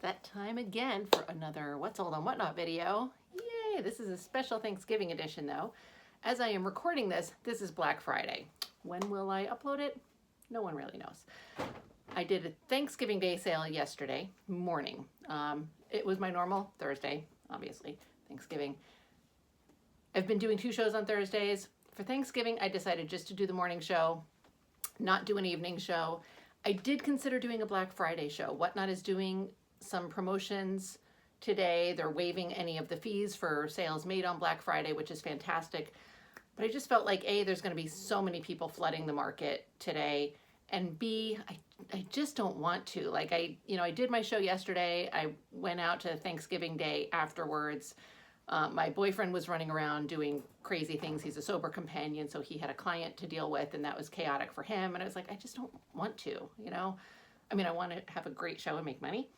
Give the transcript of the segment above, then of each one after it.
That time again for another What's Old and Whatnot video. Yay! This is a special Thanksgiving edition though. As I am recording this, this is Black Friday. When will I upload it? No one really knows. I did a Thanksgiving Day sale yesterday morning. It was my normal Thursday, obviously, Thanksgiving. I've been doing 2 shows on Thursdays. For Thanksgiving, I decided just to do the morning show, not do an evening show. I did consider doing a Black Friday show. Whatnot is doing some promotions today. They're waiving any of the fees for sales made on Black Friday, which is fantastic. But I just felt like A, there's going to be so many people flooding the market today, and B, I just don't want to. Like I did my show yesterday. I went out to Thanksgiving Day afterwards. My boyfriend was running around doing crazy things. He's a sober companion, so he had a client to deal with, and that was chaotic for him. And I was like, I just don't want to, you know? I mean, I want to have a great show and make money,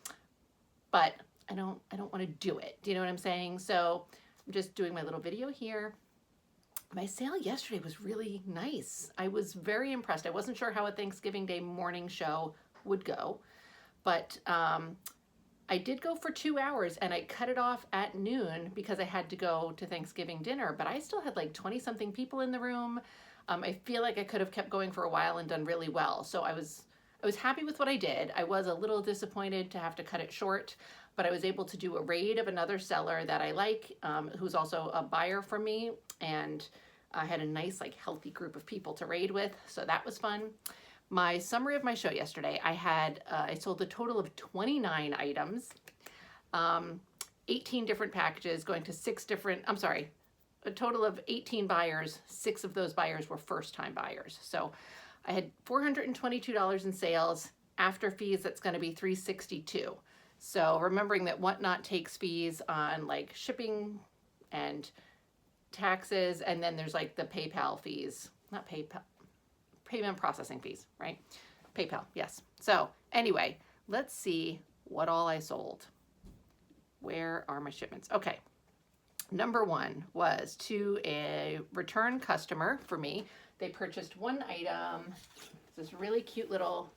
but I don't want to do it. Do you know what I'm saying? So I'm just doing my little video here. My sale yesterday was really nice. I was very impressed. I wasn't sure how a Thanksgiving Day morning show would go, but I did go for 2 hours and I cut it off at noon because I had to go to Thanksgiving dinner, but I still had like 20 something people in the room. I feel like I could have kept going for a while and done really well. So I was happy with what I did. I was a little disappointed to have to cut it short, but I was able to do a raid of another seller that I like, who's also a buyer for me, and I had a nice, like, healthy group of people to raid with, so that was fun. My summary of my show yesterday, I sold a total of 29 items, 18 different packages going to a total of 18 buyers. 6 of those buyers were first-time buyers. So I had $422 in sales. After fees, that's going to be $362. So remembering that Whatnot takes fees on like shipping and taxes, and then there's like the PayPal fees, not PayPal, payment processing fees, right? PayPal, yes. So anyway, let's see what all I sold. Where are my shipments? Okay. Number 1 was to a return customer for me. They purchased 1 item. It's this really cute little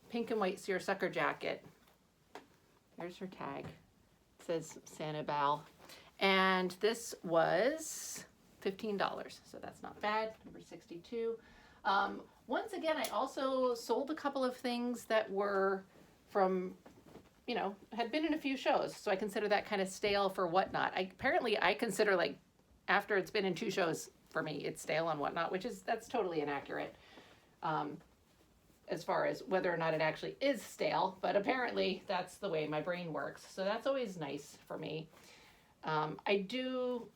pink and white seersucker jacket. There's her tag. It says Sanibel. And this was $15, so that's not bad. Number 62. Once again, I also sold a couple of things that were from, had been in a few shows, so I consider that kind of stale for Whatnot. Apparently I consider, like, after it's been in 2 shows for me, it's stale on Whatnot, that's totally inaccurate as far as whether or not it actually is stale, but apparently that's the way my brain works, so that's always nice for me. I do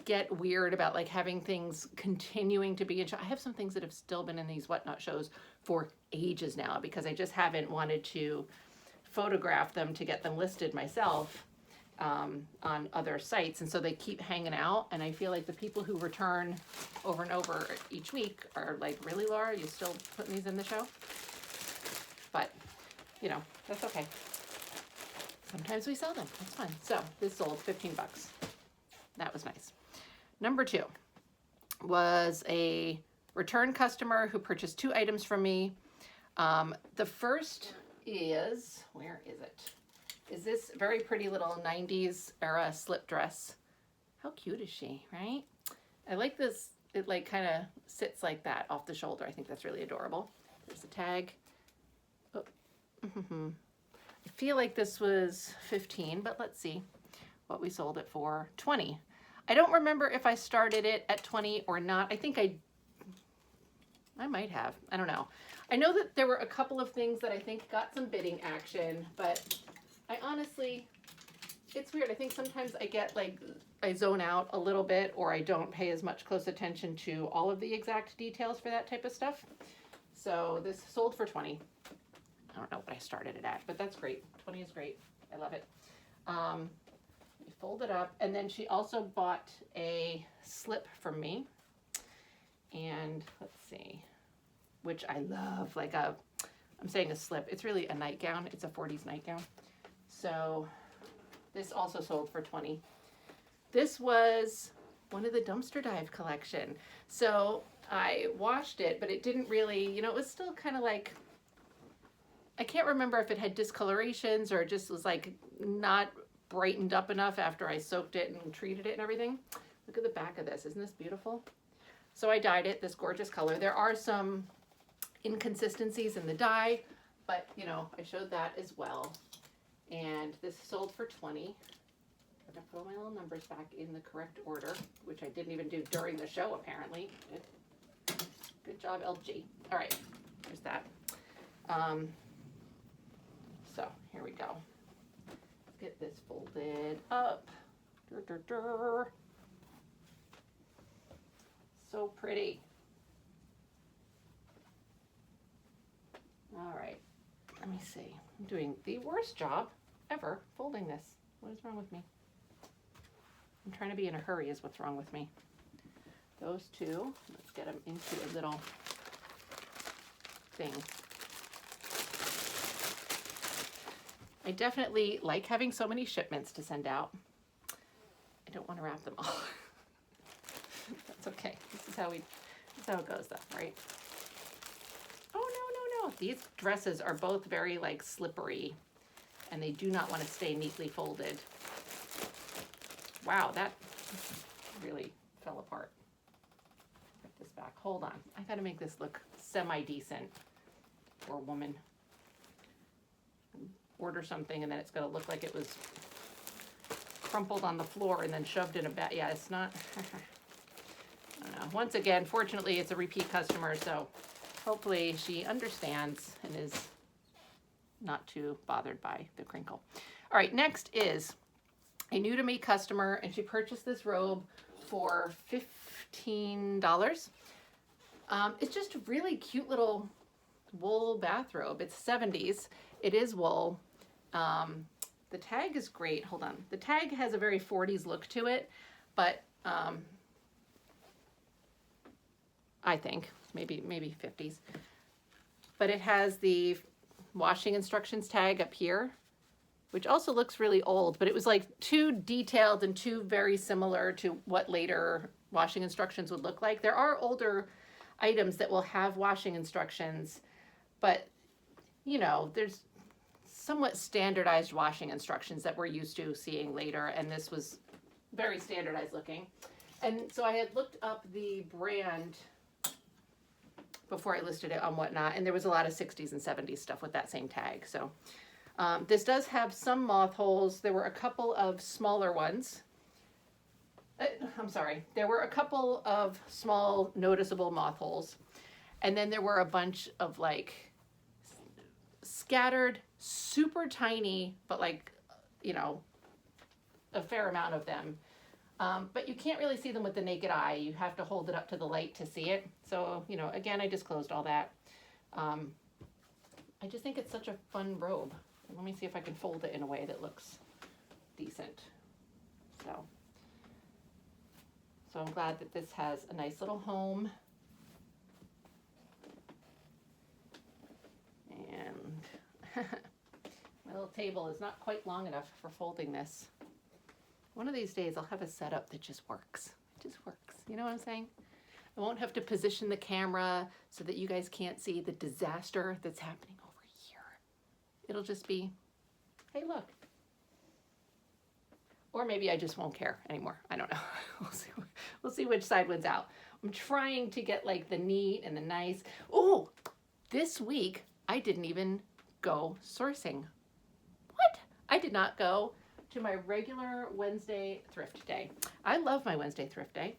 get weird about like having things continuing to be in show. I have some things that have still been in these Whatnot shows for ages now because I just haven't wanted to photograph them to get them listed myself on other sites, and so they keep hanging out, and I feel like the people who return over and over each week are like, really, Laura, are you still putting these in the show? But that's okay. Sometimes we sell them. That's fine. So this sold $15. That was nice. Number 2 was a return customer who purchased 2 items from me. The first is, where is it? Is this very pretty little 90s era slip dress. How cute is she, right? I like this. It like kind of sits like that off the shoulder. I think that's really adorable. There's a tag. Oh. I feel like this was 15, but let's see what we sold it for. 20. I don't remember if I started it at 20 or not. I think I might have. I don't know. I know that there were a couple of things that I think got some bidding action, but I honestly, it's weird. I think sometimes I zone out a little bit, or I don't pay as much close attention to all of the exact details for that type of stuff. So this sold for 20. I don't know what I started it at, but that's great. 20 is great. I love it. We fold it up, and then she also bought a slip from me. And let's see, which I love. I'm saying a slip. It's really a nightgown. It's a 40s nightgown. So this also sold for 20. This was one of the dumpster dive collection. So I washed it, but it didn't really, it was still kind of like, I can't remember if it had discolorations or just was like not brightened up enough after I soaked it and treated it and everything. Look at the back of this. Isn't this beautiful? So I dyed it this gorgeous color. There are some inconsistencies in the dye, but you know, I showed that as well. And this sold for 20. I'm gonna put all my little numbers back in the correct order, which I didn't even do during the show apparently. Good job, LG. All right, there's that. So here we go. Let's get this folded up. So pretty. All right, let me see. I'm doing the worst job ever folding this. What is wrong with me? I'm trying to be in a hurry is what's wrong with me. Those two, let's get them into a little thing. I definitely like having so many shipments to send out. I don't want to wrap them all. That's okay. This is how it goes though, right? Oh, no. These dresses are both very like slippery and they do not want to stay neatly folded. Wow, that really fell apart. Put this back. Hold on. I got to make this look semi-decent. Poor woman. Order something and then it's going to look like it was crumpled on the floor and then shoved in a bag. Yeah, it's not. I don't know. Once again, fortunately, it's a repeat customer, so hopefully she understands and is not too bothered by the crinkle. All right, next is a new to me customer, and she purchased this robe for $15. It's just a really cute little wool bathrobe. It's 70s. It is wool. The tag is great. Hold on. The tag has a very 40s look to it, but I think maybe 50s. But it has the washing instructions tag up here, which also looks really old, but it was like too detailed and too very similar to what later washing instructions would look like. There are older items that will have washing instructions, but you know, there's somewhat standardized washing instructions that we're used to seeing later, and this was very standardized looking. And so I had looked up the brand before I listed it on Whatnot, and there was a lot of 60s and 70s stuff with that same tag. So this does have some moth holes. There were a couple of smaller ones. I'm sorry. There were a couple of small noticeable moth holes. And then there were a bunch of like scattered, super tiny, but like, you know, a fair amount of them. But you can't really see them with the naked eye. You have to hold it up to the light to see it. So, you know, again, I disclosed all that. I just think it's such a fun robe. Let me see if I can fold it in a way that looks decent. So I'm glad that this has a nice little home. And my little table is not quite long enough for folding this. One of these days I'll have a setup that just works. It just works. You know what I'm saying? I won't have to position the camera so that you guys can't see the disaster that's happening over here. It'll just be, hey, look. Or maybe I just won't care anymore. I don't know. We'll see which side wins out. I'm trying to get like the neat and the nice. Oh, this week I didn't even go sourcing. What? I did not go to my regular Wednesday thrift day. I love my Wednesday thrift day,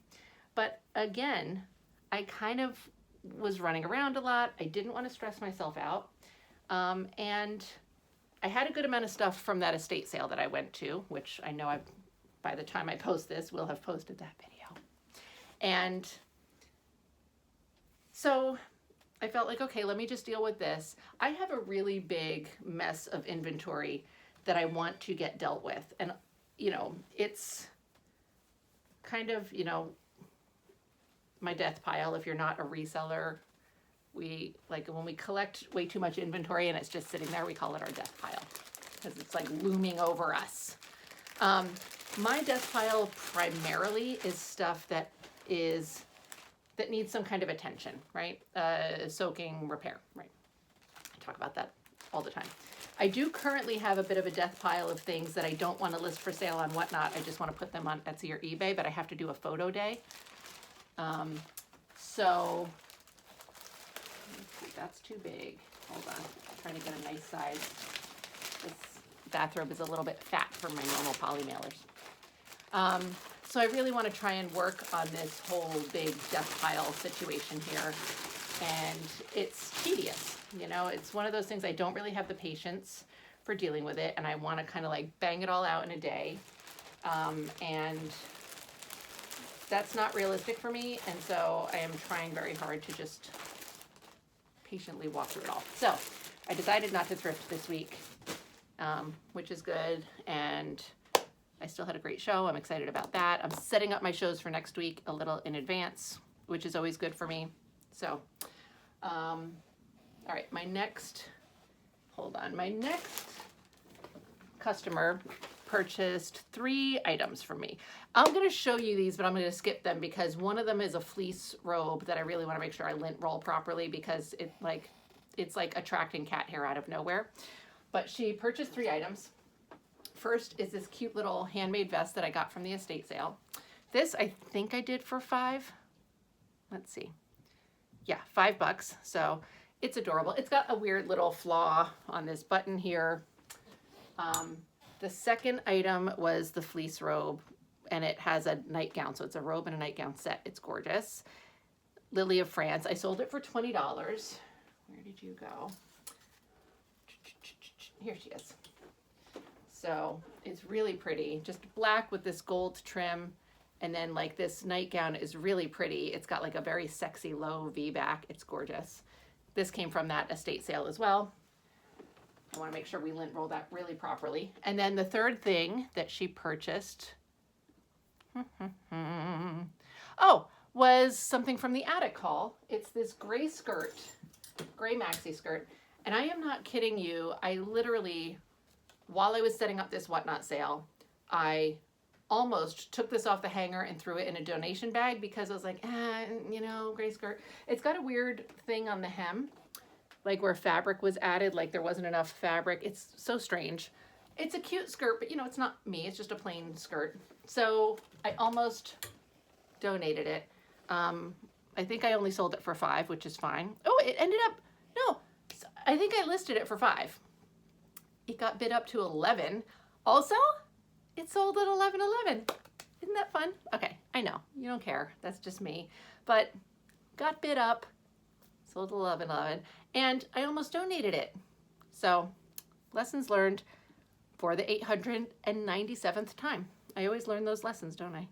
but again, I kind of was running around a lot. I didn't want to stress myself out. And I had a good amount of stuff from that estate sale that I went to, which I know by the time I post this, we'll have posted that video. And so I felt like, okay, let me just deal with this. I have a really big mess of inventory that I want to get dealt with. And, you know, it's kind of, you know, my death pile. If you're not a reseller, we like when we collect way too much inventory and it's just sitting there, we call it our death pile because it's like looming over us. My death pile primarily is stuff that needs some kind of attention, right? Soaking, repair, right? I talk about that all the time. I do currently have a bit of a death pile of things that I don't want to list for sale on Whatnot. I just want to put them on Etsy or eBay, but I have to do a photo day. So, let's see, that's too big. Hold on, I'm trying to get a nice size. This bathrobe is a little bit fat for my normal poly mailers. So I really want to try and work on this whole big death pile situation here. And it's tedious, you know, it's one of those things I don't really have the patience for dealing with it, and I want to kind of like bang it all out in a day. And that's not realistic for me, and so I am trying very hard to just patiently walk through it all. So I decided not to thrift this week, which is good, and I still had a great show. I'm excited about that. I'm setting up my shows for next week a little in advance, which is always good for me. So, all right, my next customer purchased 3 items from me. I'm going to show you these, but I'm going to skip them because one of them is a fleece robe that I really want to make sure I lint roll properly because it's like attracting cat hair out of nowhere. But she purchased 3 items. First is this cute little handmade vest that I got from the estate sale. This I think I did for $5. Let's see. Yeah, $5. So it's adorable. It's got a weird little flaw on this button here. The second item was the fleece robe, and it has a nightgown. So it's a robe and a nightgown set. It's gorgeous. Lily of France. I sold it for $20. Where did you go? Here she is. So it's really pretty. Just black with this gold trim. And then like this nightgown is really pretty. It's got like a very sexy low V back. It's gorgeous. This came from that estate sale as well. I want to make sure we lint roll that really properly. And then the third thing that she purchased was something from the attic haul. It's this gray skirt, gray maxi skirt. And I am not kidding you. I literally, while I was setting up this Whatnot sale, I almost took this off the hanger and threw it in a donation bag because I was like, you know, gray skirt. It's got a weird thing on the hem, like where fabric was added, like there wasn't enough fabric. It's so strange. It's a cute skirt, but you know, it's not me. It's just a plain skirt. So I almost donated it. I think I only sold it for $5, which is fine. Oh, it ended up, no, I think I listed it for $5. It got bid up to $11. Also, it sold at $11.11. Isn't that fun? Okay, I know, you don't care. That's just me. But got bid up, sold at $11.11, and I almost donated it. So, lessons learned for the 897th time. I always learn those lessons, don't I?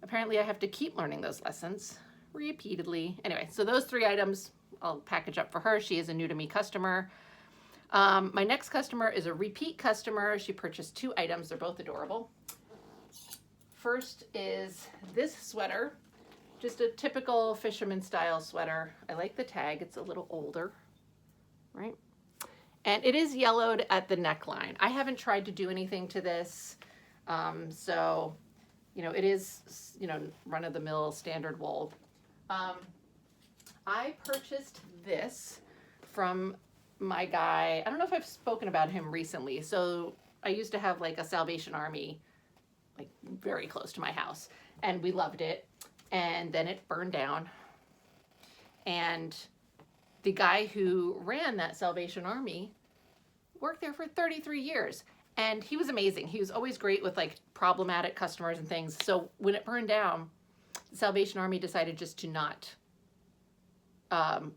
Apparently, I have to keep learning those lessons repeatedly. Anyway, so those 3 items I'll package up for her. She is a new to me customer. My next customer is a repeat customer. She purchased 2 items. They're both adorable. First is this sweater, just a typical fisherman style sweater. I like the tag. It's a little older, right? And it is yellowed at the neckline. I haven't tried to do anything to this. So, you know, it is, you know, run-of-the-mill standard wool. I purchased this from my guy. I don't know if I've spoken about him recently. So I used to have like a Salvation Army, like very close to my house, and we loved it. And then it burned down. And the guy who ran that Salvation Army worked there for 33 years. And he was amazing. He was always great with like problematic customers and things. So when it burned down, the Salvation Army decided just to not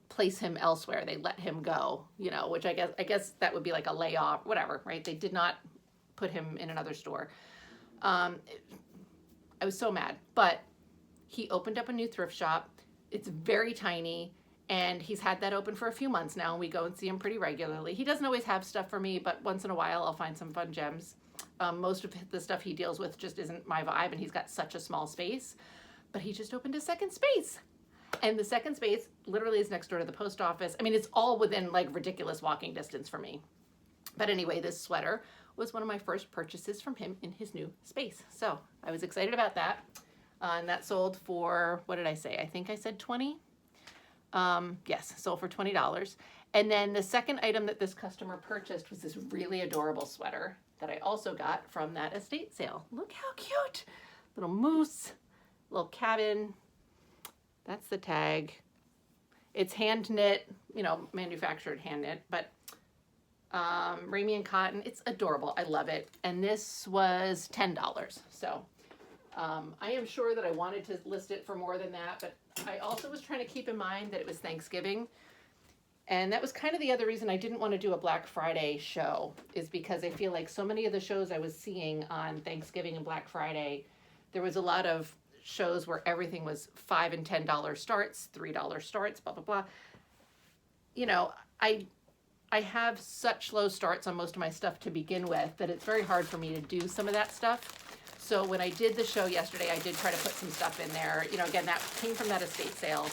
place him elsewhere. They let him go, you know, which I guess that would be like a layoff, whatever, right? They did not put him in another store. I was so mad, but he opened up a new thrift shop. It's very tiny, and he's had that open for a few months now. We go and see him pretty regularly. He doesn't always have stuff for me, but once in a while I'll find some fun gems. Most of the stuff he deals with just isn't my vibe, and he's got such a small space, but he just opened a second space. And the second space literally is next door to the post office. I mean, it's all within like ridiculous walking distance for me. But anyway, this sweater was one of my first purchases from him in his new space. So I was excited about that. And that sold for, what did I say? I think I said 20. Yes, sold for $20. And then the second item that this customer purchased was this really adorable sweater that I also got from that estate sale. Look how cute. Little moose, little cabin. That's the tag. It's hand knit, you know, manufactured hand knit, but Ramian cotton. It's adorable. I love it. And this was $10. So I am sure that I wanted to list it for more than that, but I also was trying to keep in mind that it was Thanksgiving. And that was kind of the other reason I didn't want to do a Black Friday show, is because I feel like so many of the shows I was seeing on Thanksgiving and Black Friday, there was a lot of shows where everything was $5 and $10 starts, $3 starts, blah, blah, blah. You know, I have such low starts on most of my stuff to begin with that it's very hard for me to do some of that stuff. So when I did the show yesterday, I did try to put some stuff in there. You know, again, that came from that estate sale.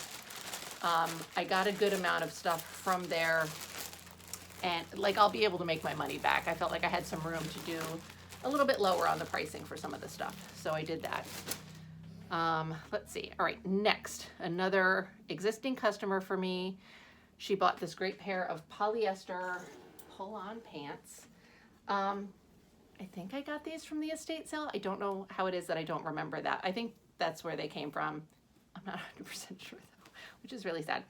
I got a good amount of stuff from there, and like I'll be able to make my money back. I felt like I had some room to do a little bit lower on the pricing for some of the stuff, so I did that. Let's see. All right, next, another existing customer for me. She bought this great pair of polyester pull-on pants. I think I got these from the estate sale. I don't know how it is that I don't remember that. I think that's where they came from. I'm not 100% sure though, which is really sad.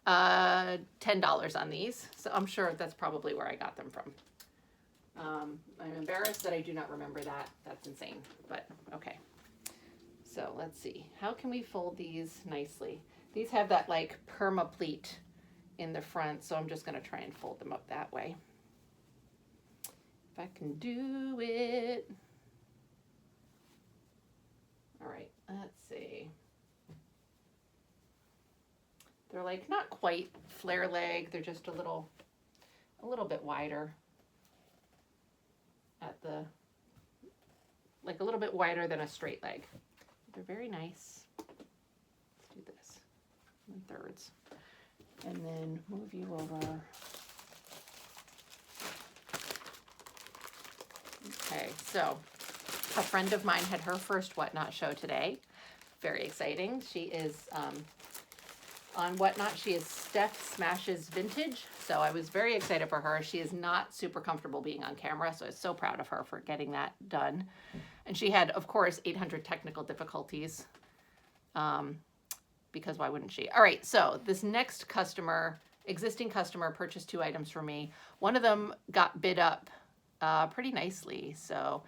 $10 on these. So I'm sure that's probably where I got them from. I'm embarrassed that I do not remember that. That's insane, but okay. So let's see. How can we fold these nicely? These have that like perma pleat in the front, so I'm just going to try and fold them up that way. If I can do it. All right, let's see. They're like not quite flare leg, they're just a little bit wider at the, like a little bit wider than a straight leg. They're very nice. Let's do this in thirds. And then move you over. Okay, so a friend of mine had her first Whatnot show today. Very exciting. She is on Whatnot. She is Steph Smashes Vintage. So I was very excited for her. She is not super comfortable being on camera, so I was so proud of her for getting that done. And she had, of course, 800 technical difficulties. Because why wouldn't she? All right, so this next customer, existing customer, purchased 2 items from me. One of them got bid up pretty nicely. So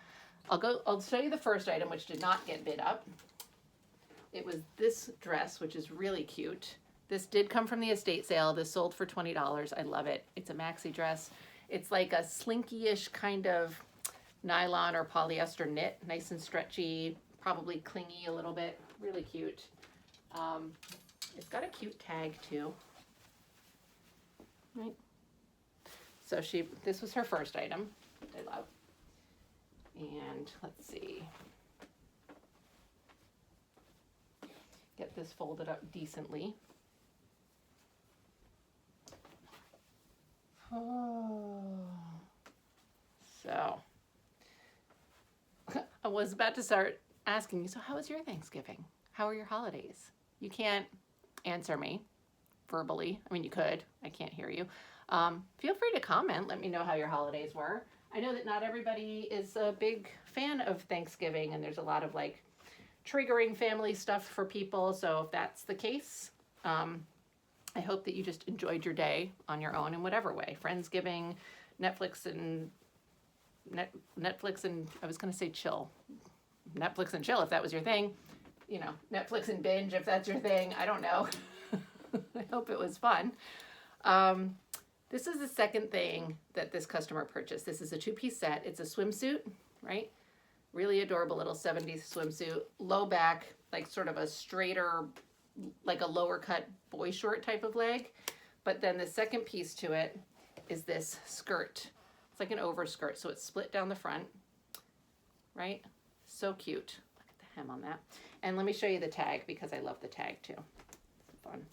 I'll show you the first item, which did not get bid up. It was this dress, which is really cute. This did come from the estate sale. This sold for $20. I love it. It's a maxi dress. It's like a slinky-ish kind of nylon or polyester knit, nice and stretchy, probably clingy a little bit. Really cute. It's got a cute tag too, right? So this was her first item, which I love. And let's see, get this folded up decently. Oh, so I was about to start asking you, so how was your Thanksgiving? How are your holidays? You can't answer me verbally. I mean, you could. I can't hear you. Feel free to comment. Let me know how your holidays were. I know that not everybody is a big fan of Thanksgiving, and there's a lot of like triggering family stuff for people. So if that's the case, I hope that you just enjoyed your day on your own in whatever way. Friendsgiving, Netflix and I was going to say chill. Netflix and chill if that was your thing. You know, Netflix and binge if that's your thing. I don't know. I hope it was fun. This is the second thing that this customer purchased. This is a 2-piece set. It's a swimsuit, right? Really adorable little 70s swimsuit. Low back, like sort of a straighter, like a lower cut boy short type of leg. But then the second piece to it is this skirt. It's like an overskirt, so it's split down the front, right? So cute. Look at the hem on that. And let me show you the tag because I love the tag too. It's fun.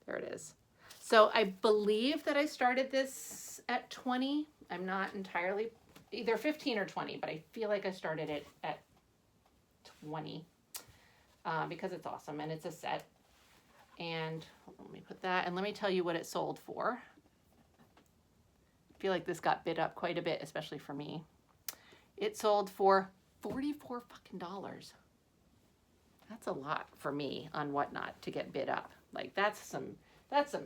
There it is. So I believe that I started this at 20. I'm not entirely, either 15 or 20, but I feel like I started it at 20 because it's awesome and it's a set. And let me put that, and let me tell you what it sold for. I feel like this got bid up quite a bit, especially for me. It sold for $44 fucking dollars. That's a lot for me on Whatnot to get bid up. Like that's some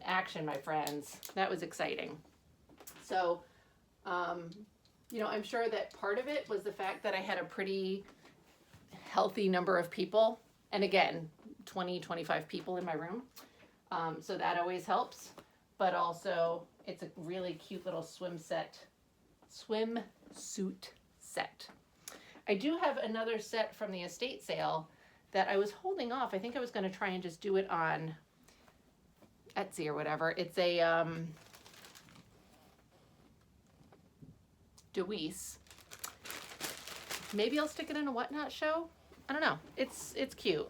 action, my friends. That was exciting. So, you know, I'm sure that part of it was the fact that I had a pretty healthy number of people. And again, 20, 25 people in my room. So that always helps. But also, it's a really cute little swimsuit set. I do have another set from the estate sale that I was holding off. I think I was going to try and just do it on Etsy or whatever. It's a Deweese. Maybe I'll stick it in a Whatnot show. I don't know. It's cute.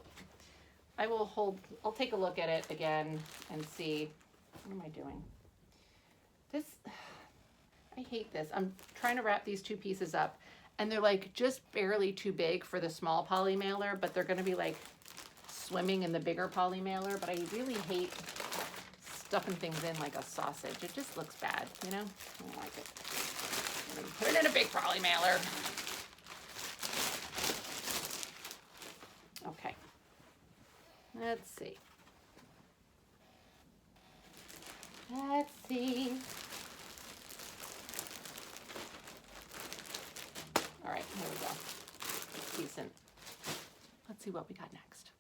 I'll take a look at it again and see. What am I doing? This, I hate this. I'm trying to wrap these two pieces up, and they're like just barely too big for the small poly mailer, but they're going to be like swimming in the bigger poly mailer. But I really hate stuffing things in like a sausage. It just looks bad, you know? I don't like it. I'm gonna put it in a big poly mailer. Okay. Let's see. Let's see. All right, here we go. It's decent. Let's see what we got next.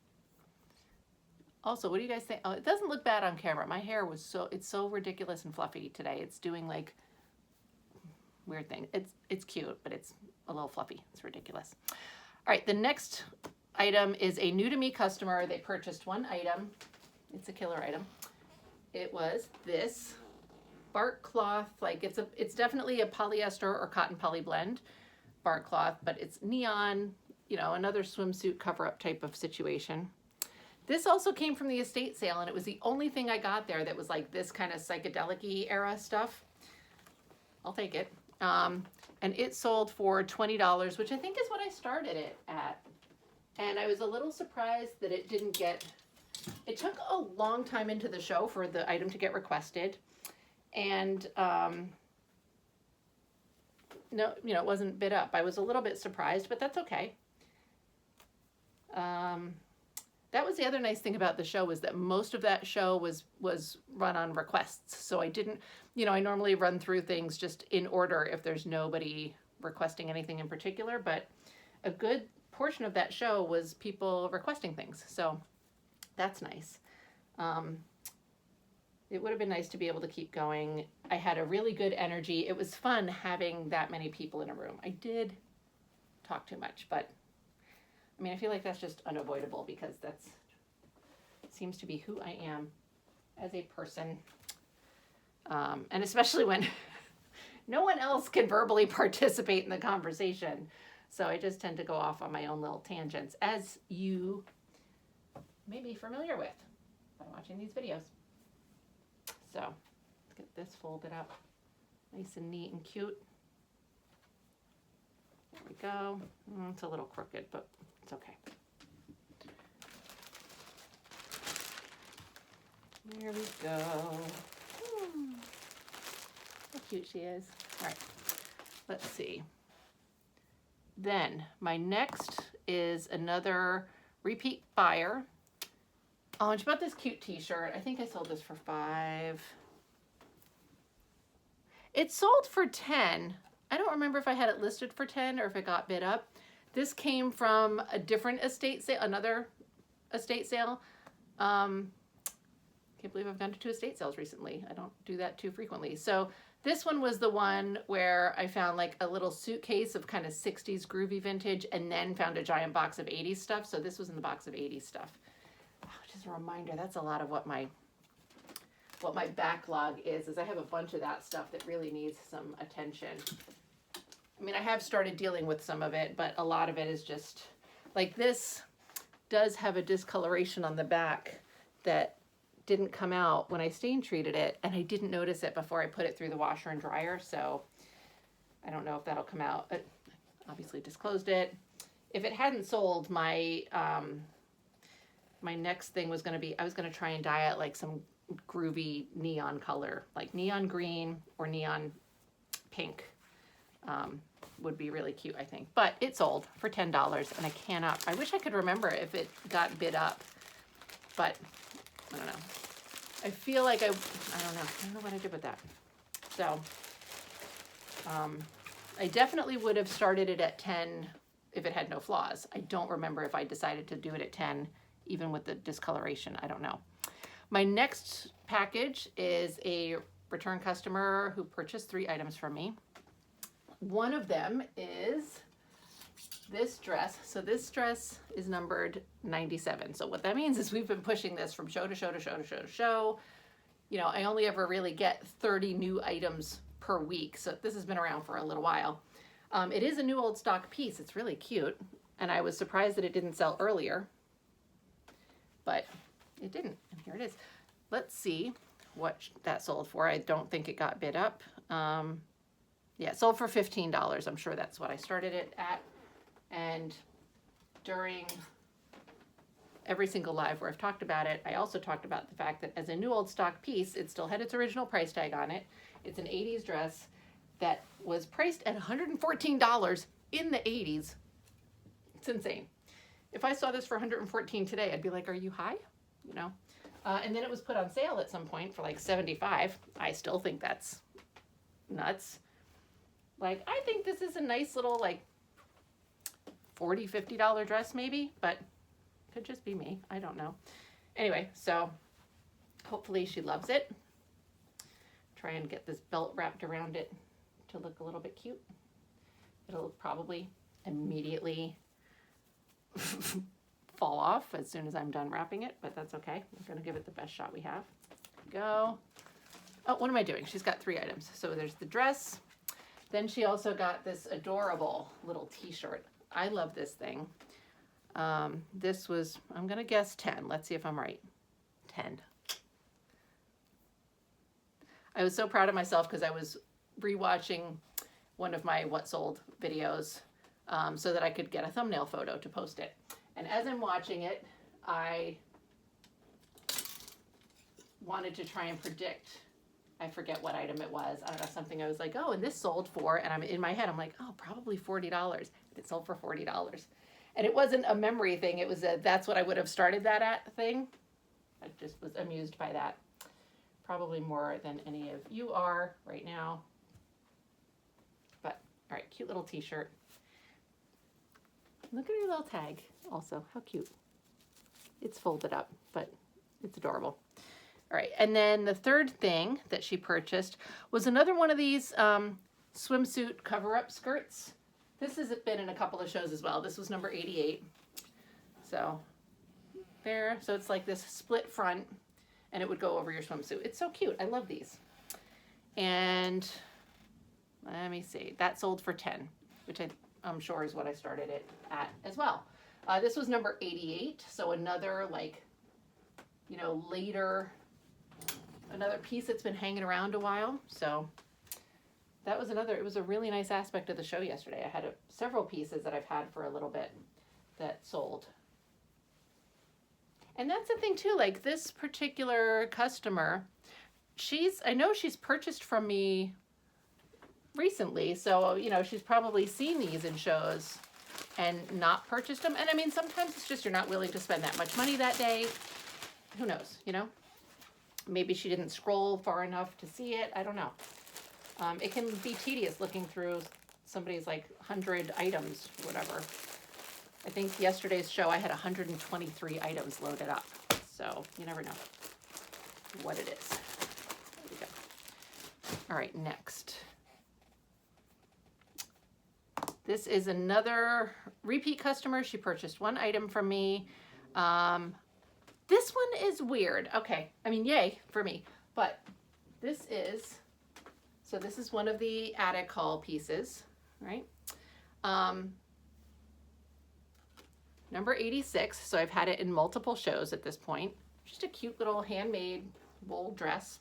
Also, what do you guys think? Oh, it doesn't look bad on camera. My hair was it's so ridiculous and fluffy today. It's doing like weird thing. It's cute, but it's a little fluffy. It's ridiculous. All right, the next item is a new to me customer. They purchased one item. It's a killer item. It was this bark cloth. Like it's definitely a polyester or cotton poly blend bark cloth, but it's neon, you know, another swimsuit cover-up type of situation. This also came from the estate sale, and it was the only thing I got there that was like this kind of psychedelic-y era stuff. I'll take it. And it sold for $20, which I think is what I started it at. And I was a little surprised that it didn't get, it took a long time into the show for the item to get requested. And, no, you know, it wasn't bid up. I was a little bit surprised, but that's okay. That was the other nice thing about the show, was that most of that show was run on requests. So I didn't, you know, I normally run through things just in order if there's nobody requesting anything in particular, but a good portion of that show was people requesting things. So that's nice. It would have been nice to be able to keep going. I had a really good energy. It was fun having that many people in a room. I did talk too much, but I mean, I feel like that's just unavoidable because that's seems to be who I am as a person. And especially when no one else can verbally participate in the conversation. So I just tend to go off on my own little tangents, as you may be familiar with by watching these videos. So let's get this folded up nice and neat and cute. There we go. It's a little crooked, but it's okay. There we go. How cute she is. All right, let's see. Then my next is another repeat buyer. Oh, and she bought this cute t-shirt. I think I sold this for $5. It sold for $10. I don't remember if I had it listed for $10 or if it got bid up. This came from a different estate sale, another estate sale. Can't believe I've gone to 2 estate sales recently. I don't do that too frequently. So this one was the one where I found like a little suitcase of kind of 60s groovy vintage, and then found a giant box of 80s stuff. So this was in the box of 80s stuff. Oh, just a reminder, that's a lot of what my backlog is I have a bunch of that stuff that really needs some attention. I mean, I have started dealing with some of it, but a lot of it is just, like this does have a discoloration on the back that didn't come out when I stain treated it, and I didn't notice it before I put it through the washer and dryer, so I don't know if that'll come out. I obviously disclosed it. If it hadn't sold, my my next thing was going to be, I was going to try and dye it like some groovy neon color, like neon green or neon pink. Would be really cute, I think. But it sold for $10, and I cannot, I wish I could remember if it got bid up, but I don't know. I feel like I don't know what I did with that. So, I definitely would have started it at 10 if it had no flaws. I don't remember if I decided to do it at 10, even with the discoloration. I don't know. My next package is a return customer who purchased 3 items from me. One of them is this dress. So this dress is numbered 97. So what that means is we've been pushing this from show to show to show to show to show. You know, I only ever really get 30 new items per week. So this has been around for a little while. It is a new old stock piece. It's really cute. And I was surprised that it didn't sell earlier, but it didn't. And here it is. Let's see what that sold for. I don't think it got bid up. Yeah, it sold for $15. I'm sure that's what I started it at. And during every single live where I've talked about it, I also talked about the fact that as a new old stock piece, it still had its original price tag on it. It's an 80s dress that was priced at $114 in the 80s. It's insane. If I saw this for $114 today, I'd be like, are you high? You know? And then it was put on sale at some point for like $75. I still think that's nuts. Like, I think this is a nice little, like, $40, $50 dress maybe, but could just be me. I don't know. Anyway, so hopefully she loves it. Try and get this belt wrapped around it to look a little bit cute. It'll probably immediately fall off as soon as I'm done wrapping it, but that's okay. We're going to give it the best shot we have. Go. Oh, what am I doing? She's got 3 items. So there's the dress. Then she also got this adorable little t-shirt. I love this thing. This was, I'm going to guess 10. Let's see if I'm right. 10. I was so proud of myself because I was rewatching one of my What Sold videos so that I could get a thumbnail photo to post it. And as I'm watching it, I wanted to try and predict, I forget what item it was. I don't know, something I was like, oh, and this sold for, and I'm in my head, I'm like, oh, probably $40. It sold for $40. And it wasn't a memory thing. It was a, that's what I would have started that at thing. I just was amused by that. Probably more than any of you are right now. But, all right, cute little t-shirt. Look at her little tag also. How cute. It's folded up, but it's adorable. All right, and then the third thing that she purchased was another one of these swimsuit cover-up skirts. This has been in a couple of shows as well. This was number 88. So there, so it's like this split front, and it would go over your swimsuit. It's so cute. I love these. And let me see, that sold for 10, which I'm sure is what I started it at as well. This was number 88, so another like, you know, later, another piece that's been hanging around a while. So that was another, it was a really nice aspect of the show yesterday. I had several pieces that I've had for a little bit that sold. And that's the thing too, like this particular customer, I know she's purchased from me recently, so, you know, she's probably seen these in shows and not purchased them. And I mean, sometimes it's just you're not willing to spend that much money that day. Who knows, you know? Maybe she didn't scroll far enough to see it. I don't know. It can be tedious looking through somebody's like 100 items, whatever. I think yesterday's show I had 123 items loaded up. So you never know what it is. There we go. All right, next. This is another repeat customer. She purchased 1 item from me. This one is weird. Okay, I mean, yay for me. But this is, so this is one of the attic haul pieces, right? Number 86, so I've had it in multiple shows at this point. Just a cute little handmade wool dress.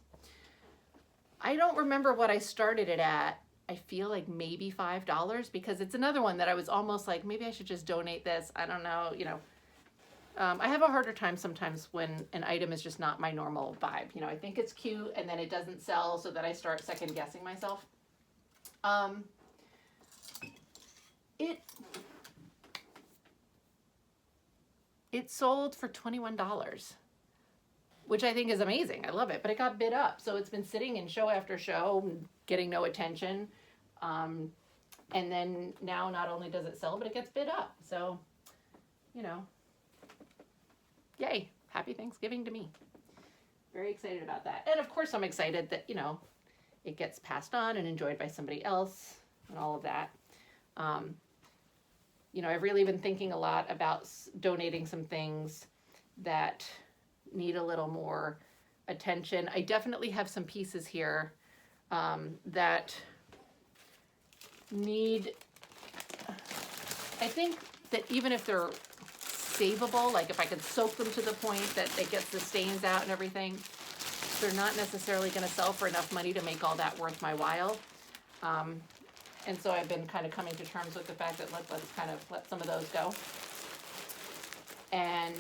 I don't remember what I started it at. I feel like maybe $5 because it's another one that I was almost like, maybe I should just donate this. I don't know, you know. I have a harder time sometimes when an item is just not my normal vibe. You know, I think it's cute and then it doesn't sell, so that I start second guessing myself. It sold for $21, which I think is amazing. I love it, but it got bid up, so it's been sitting in show after show, getting no attention. And then now not only does it sell, but it gets bid up. So, you know, yay, happy Thanksgiving to me. Very excited about that. And of course I'm excited that, you know, it gets passed on and enjoyed by somebody else and all of that. You know, I've really been thinking a lot about donating some things that need a little more attention. I definitely have some pieces here that need, I think that even if they're savable, like if I could soak them to the point that it gets the stains out and everything, they're not necessarily going to sell for enough money to make all that worth my while. And so I've been kind of coming to terms with the fact that let's kind of let some of those go. And,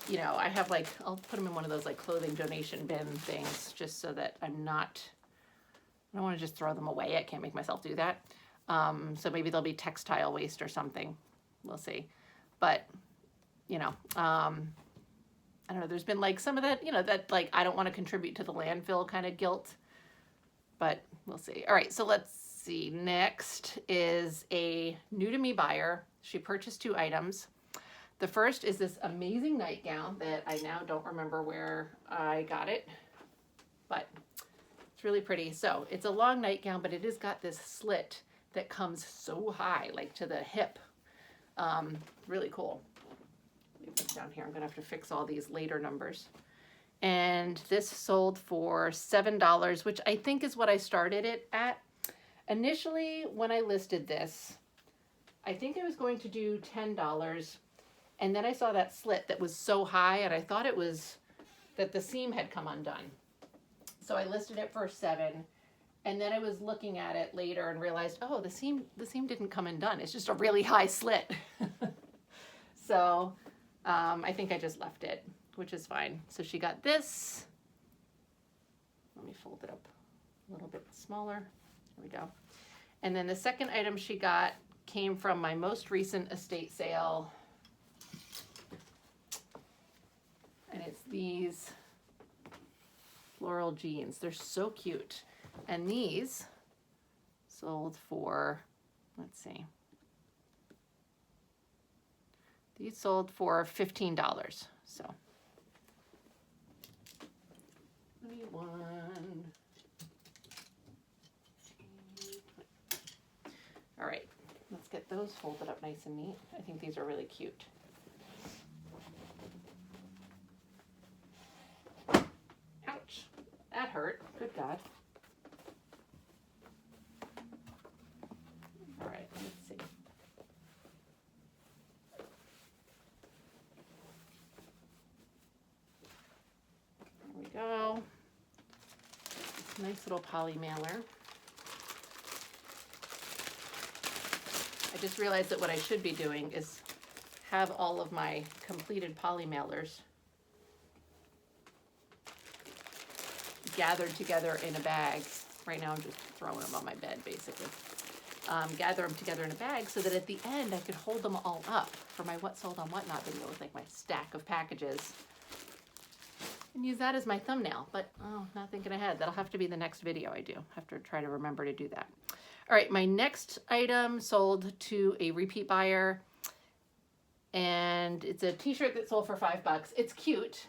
you know, I have like, I'll put them in one of those like clothing donation bin things just so that I don't want to just throw them away. I can't make myself do that. So maybe they'll be textile waste or something. We'll see. But, you know, I don't know. There's been like some of that, you know, that like I don't want to contribute to the landfill kind of guilt. But we'll see. All right, so let's see. Next is a new to me buyer. She purchased 2 items. The first is this amazing nightgown that I now don't remember where I got it, but it's really pretty. So it's a long nightgown, but it has got this slit that comes so high, like to the hip. Really cool. Leave this down here. I'm gonna have to fix all these later numbers. And this sold for $7, which I think is what I started it at. Initially, when I listed this, I think I was going to do $10. And then I saw that slit that was so high, and I thought it was that the seam had come undone. So I listed it for $7. And then I was looking at it later and realized, oh, the seam didn't come undone. It's just a really high slit. So I think I just left it, which is fine. So she got this. Let me fold it up a little bit smaller. There we go. And then the second item she got came from my most recent estate sale. And it's these floral jeans. They're so cute. And these sold for, let's see. These sold for $15. So 21. All right, let's get those folded up nice and neat. I think these are really cute. Ouch, that hurt. Good God. All right, let's see. There we go. Nice little poly mailer. I just realized that what I should be doing is have all of my completed poly mailers gathered together in a bag. Right now I'm just throwing them on my bed, basically. Gather them together in a bag so that at the end I could hold them all up for my What Sold on What Not video with like my stack of packages. And use that as my thumbnail, but not thinking ahead. That'll have to be the next video I do. Have to try to remember to do that. All right, my next item sold to a repeat buyer, and it's a t-shirt that sold for $5. It's cute.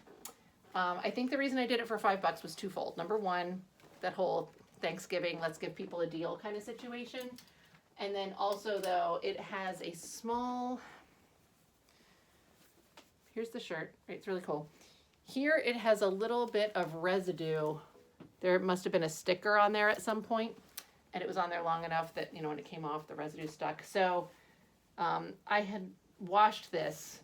I think the reason I did it for $5 was twofold. Number one, that whole Thanksgiving, let's give people a deal kind of situation. And then also though, it has a small, here's the shirt, it's really cool. Here it has a little bit of residue. There must have been a sticker on there at some point, and it was on there long enough that, you know, when it came off, the residue stuck. So I had washed this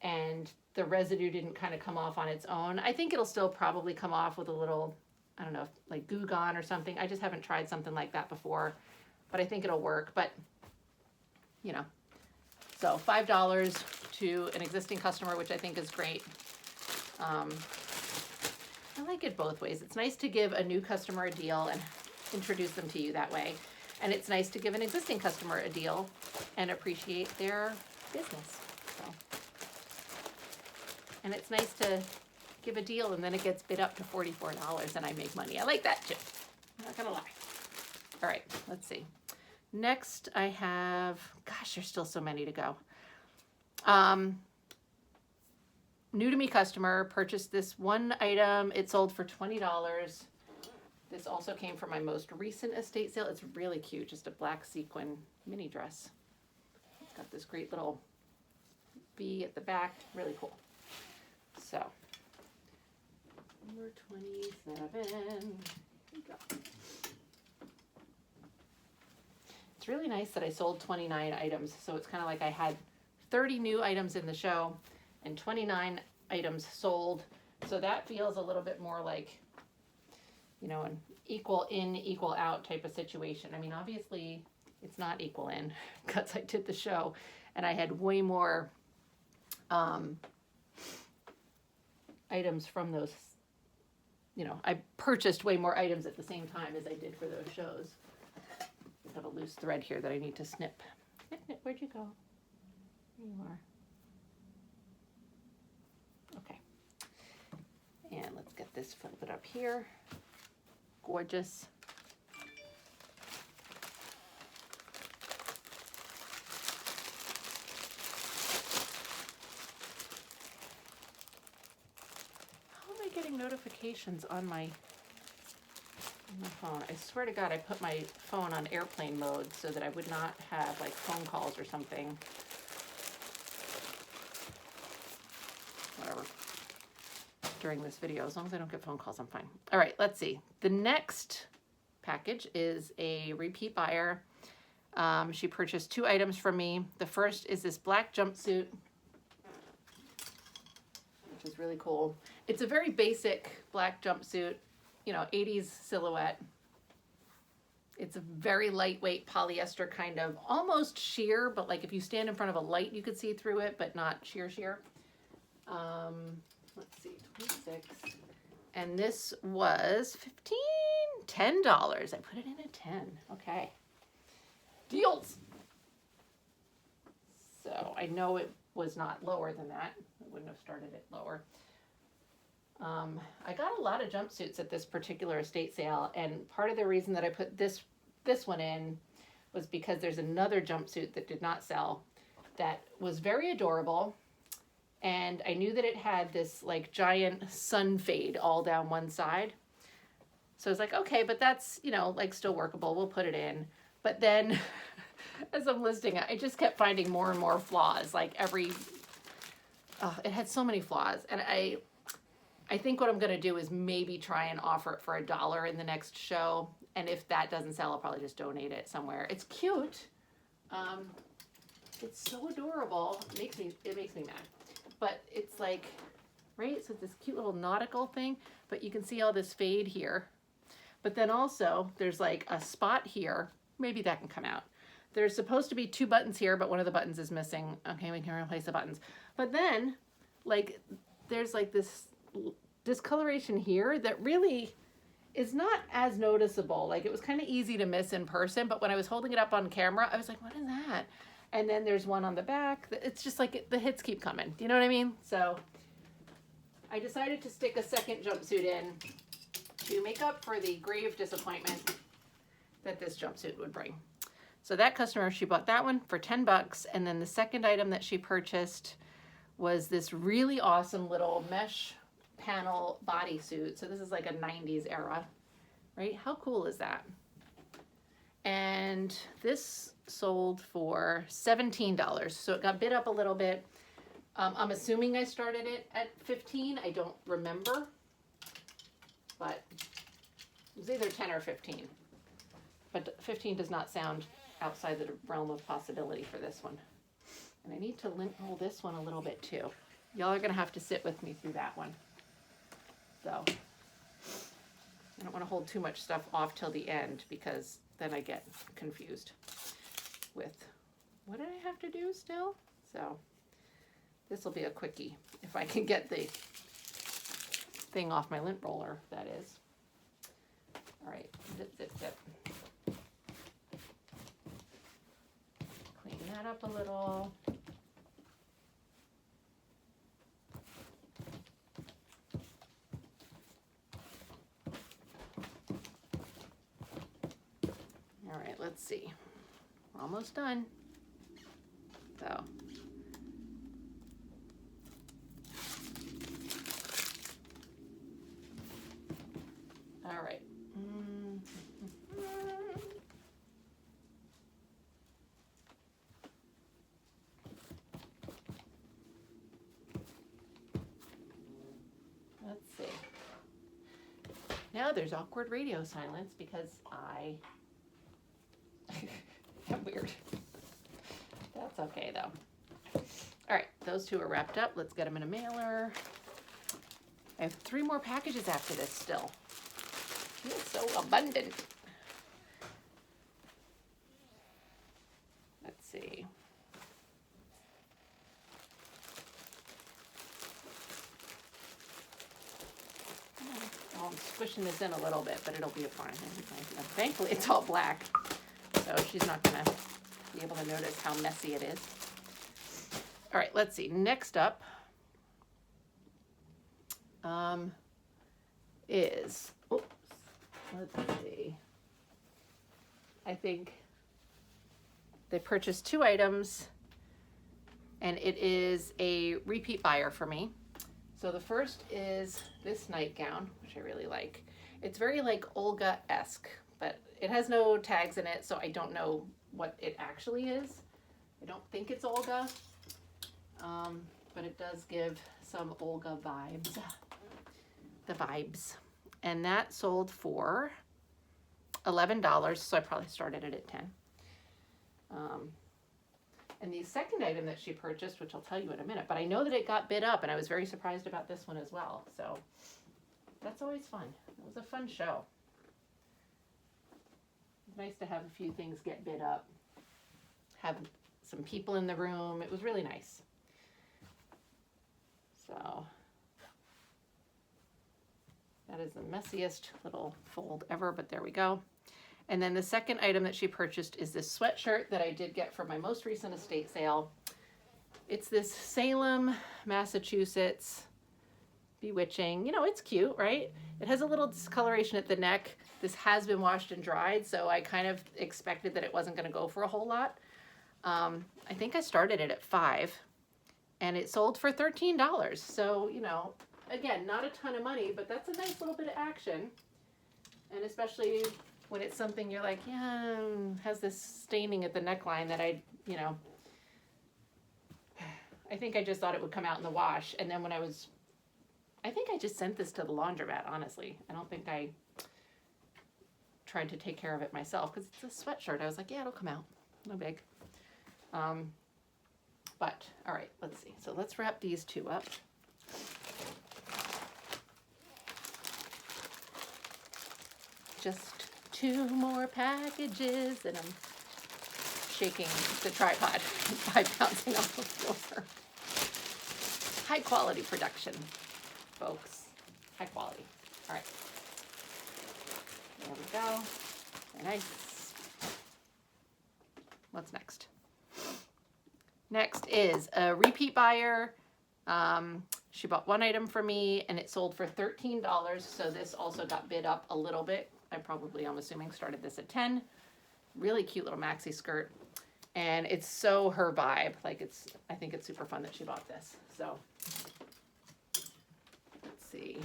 and the residue didn't kind of come off on its own. I think it'll still probably come off with a little, I don't know, like Goo Gone or something. I just haven't tried something like that before, but I think it'll work. But, you know, So $5 to an existing customer, which I think is great. I like it both ways. It's nice to give a new customer a deal and introduce them to you that way. And it's nice to give an existing customer a deal and appreciate their business. So. And it's nice to give a deal and then it gets bid up to $44 and I make money. I like that too. I'm not gonna lie. All right, let's see. Next I have, gosh, there's still so many to go. New to me customer purchased this one item. It sold for $20. This also came from my most recent estate sale. It's really cute, just a black sequin mini dress. It's got this great little V at the back, really cool. So, number 27. Here we go. It's really nice that I sold 29 items. So it's kind of like I had 30 new items in the show and 29 items sold. So that feels a little bit more like, you know, an equal in, equal out type of situation. I mean, obviously it's not equal in because I did the show and I had way more items from those, you know, I purchased way more items at the same time as I did for those shows. I have a loose thread here that I need to snip. Snip, snip, where'd you go? There you are. Okay. And let's get this folded up here. Gorgeous. How am I getting notifications on my phone? I swear to God, I put my phone on airplane mode so that I would not have like phone calls or something. Whatever. During this video, as long as I don't get phone calls, I'm fine. All right, let's see. The next package is a repeat buyer. She purchased 2 items from me. The first is this black jumpsuit, which is really cool. It's a very basic black jumpsuit, you know, 80s silhouette. It's a very lightweight polyester kind of, almost sheer, but like if you stand in front of a light, you could see through it, but not sheer. Let's see, 26. And this was $10. I put it in at 10. Okay. Deals. So I know it was not lower than that. I wouldn't have started it lower. I got a lot of jumpsuits at this particular estate sale, and part of the reason that I put this one in was because there's another jumpsuit that did not sell that was very adorable, and I knew that it had this like giant sun fade all down one side. So I was like, okay, but that's, you know, like still workable. We'll put it in. But then as I'm listing it, I just kept finding more and more flaws. Like it had so many flaws, and I think what I'm going to do is maybe try and offer it for $1 in the next show. And if that doesn't sell, I'll probably just donate it somewhere. It's cute. It's so adorable. It makes me mad. But it's like, right? So it's this cute little nautical thing, but you can see all this fade here. But then also there's like a spot here. Maybe that can come out. There's supposed to be 2 buttons here, but one of the buttons is missing. Okay, we can replace the buttons. But then like there's like this discoloration here that really is not as noticeable. Like it was kind of easy to miss in person, but when I was holding it up on camera, I was like, what is that? And then there's one on the back. It's just like the hits keep coming. Do you know what I mean? So I decided to stick a second jumpsuit in to make up for the grave disappointment that this jumpsuit would bring. So that customer, she bought that one for $10. And then the second item that she purchased was this really awesome little mesh panel bodysuit. So this is like a 90s era, right? How cool is that? And this sold for $17. So it got bid up a little bit. I'm assuming I started it at 15. I don't remember, but it was either 10 or 15. But 15 does not sound outside the realm of possibility for this one. And I need to hold this one a little bit too. Y'all are gonna have to sit with me through that one. So I don't want to hold too much stuff off till the end because then I get confused with what did I have to do still? So this will be a quickie if I can get the thing off my lint roller, that is. All right, zip, zip, zip. Clean that up a little. All right, let's see. We're almost done. So. All right. Let's see. Now there's awkward radio silence because I am weird. That's okay though. All right, those two are wrapped up. Let's get them in a mailer. I have 3 more packages after this still. It's so abundant. Let's see. Oh, I'm squishing this in a little bit, but it'll be fine. Thankfully, it's all black, so she's not gonna be able to notice how messy it is. All right, let's see. Next up is, oops, let's see. I think they purchased 2 items, and it is a repeat buyer for me. So the first is this nightgown, which I really like. It's very like Olga-esque, but it has no tags in it, so I don't know what it actually is. I don't think it's Olga, but it does give some Olga vibes. The vibes. And that sold for $11, so I probably started it at 10. And the second item that she purchased, which I'll tell you in a minute, but I know that it got bid up, and I was very surprised about this one as well. So that's always fun. It was a fun show. It's nice to have a few things get bid up, have some people in the room. It was really nice. So that is the messiest little fold ever, but there we go. And then the second item that she purchased is this sweatshirt that I did get from my most recent estate sale. It's this Salem, Massachusetts bewitching. You know, it's cute, right? It has a little discoloration at the neck. This has been washed and dried, so I kind of expected that it wasn't going to go for a whole lot. I think I started it at $5, and it sold for $13. So, you know, again, not a ton of money, but that's a nice little bit of action. And especially when it's something you're like, yeah, has this staining at the neckline that I think I just thought it would come out in the wash. And then when I think I just sent this to the laundromat, honestly. I don't think I tried to take care of it myself because it's a sweatshirt. I was like, yeah, it'll come out. No big. But, all right, let's see. So let's wrap these 2 up. Just 2 more packages, and I'm shaking the tripod by bouncing off the floor. High quality production, folks. High quality. All right. There we go. Very nice. What's next? Next is a repeat buyer. She bought 1 item for me, and it sold for $13. So this also got bid up a little bit. I'm assuming, started this at 10. Really cute little maxi skirt. And it's so her vibe. Like I think it's super fun that she bought this. So let's see.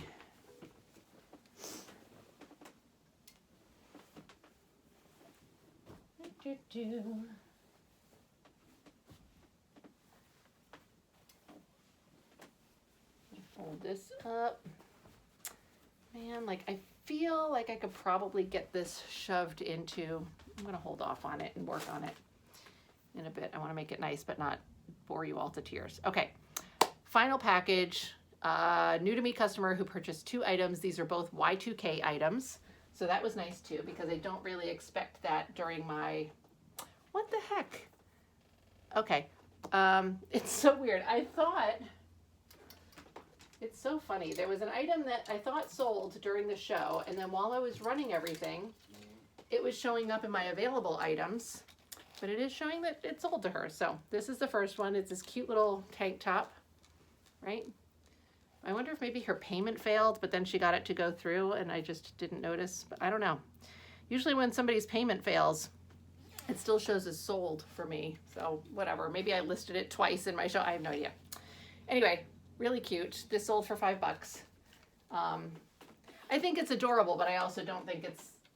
Fold this up. Man, like I feel like I could probably get this shoved into, I'm going to hold off on it and work on it in a bit. I want to make it nice, but not bore you all to tears. Okay. Final package, new to me customer who purchased 2 items. These are both Y2K items. So that was nice too, because I don't really expect that during my, what the heck? Okay. It's so weird. I thought, it's so funny. There was an item that I thought sold during the show, and then while I was running everything, it was showing up in my available items, but it is showing that it sold to her. So this is the first one. It's this cute little tank top, right? I wonder if maybe her payment failed, but then she got it to go through and I just didn't notice, but I don't know. Usually when somebody's payment fails, it still shows as sold for me. So whatever, maybe I listed it twice in my show. I have no idea. Anyway, really cute. This sold for $5. I think it's adorable, but I also don't think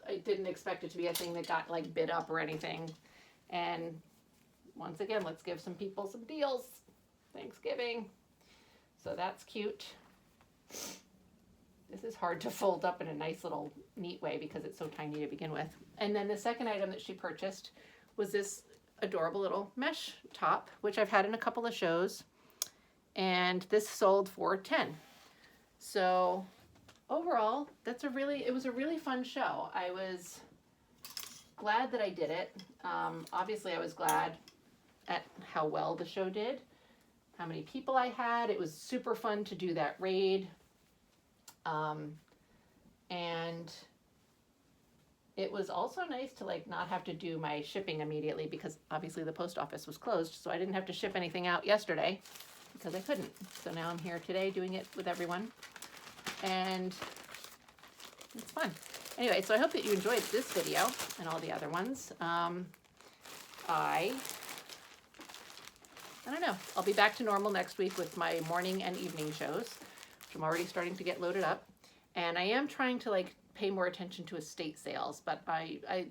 I didn't expect it to be a thing that got like bid up or anything. And once again, let's give some people some deals. Thanksgiving. So that's cute. This is hard to fold up in a nice little neat way because it's so tiny to begin with. And then the second item that she purchased was this adorable little mesh top, which I've had in a couple of shows. And this sold for $10. So overall, it was a really fun show. I was glad that I did it. Obviously, I was glad at how well the show did, how many people I had. It was super fun to do that raid. And it was also nice to like not have to do my shipping immediately because obviously the post office was closed. So I didn't have to ship anything out yesterday because I couldn't. So now I'm here today doing it with everyone. And it's fun. Anyway, so I hope that you enjoyed this video and all the other ones. I don't know. I'll be back to normal next week with my morning and evening shows, which I'm already starting to get loaded up. And I am trying to like pay more attention to estate sales, but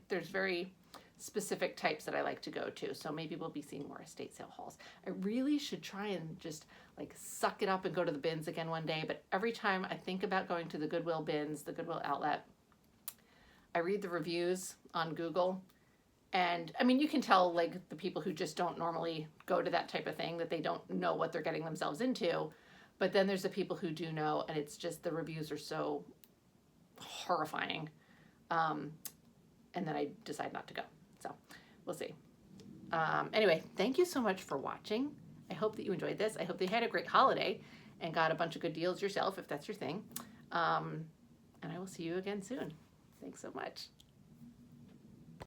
there's very specific types that I like to go to. So maybe we'll be seeing more estate sale hauls. I really should try and just like suck it up and go to the bins again one day. But every time I think about going to the Goodwill bins, the Goodwill outlet, I read the reviews on Google. And I mean, you can tell like the people who just don't normally go to that type of thing that they don't know what they're getting themselves into. But then there's the people who do know, and it's just the reviews are so horrifying. And then I decide not to go. So we'll see. Anyway, thank you so much for watching. I hope that you enjoyed this. I hope that you had a great holiday and got a bunch of good deals yourself if that's your thing. And I will see you again soon. Thanks so much.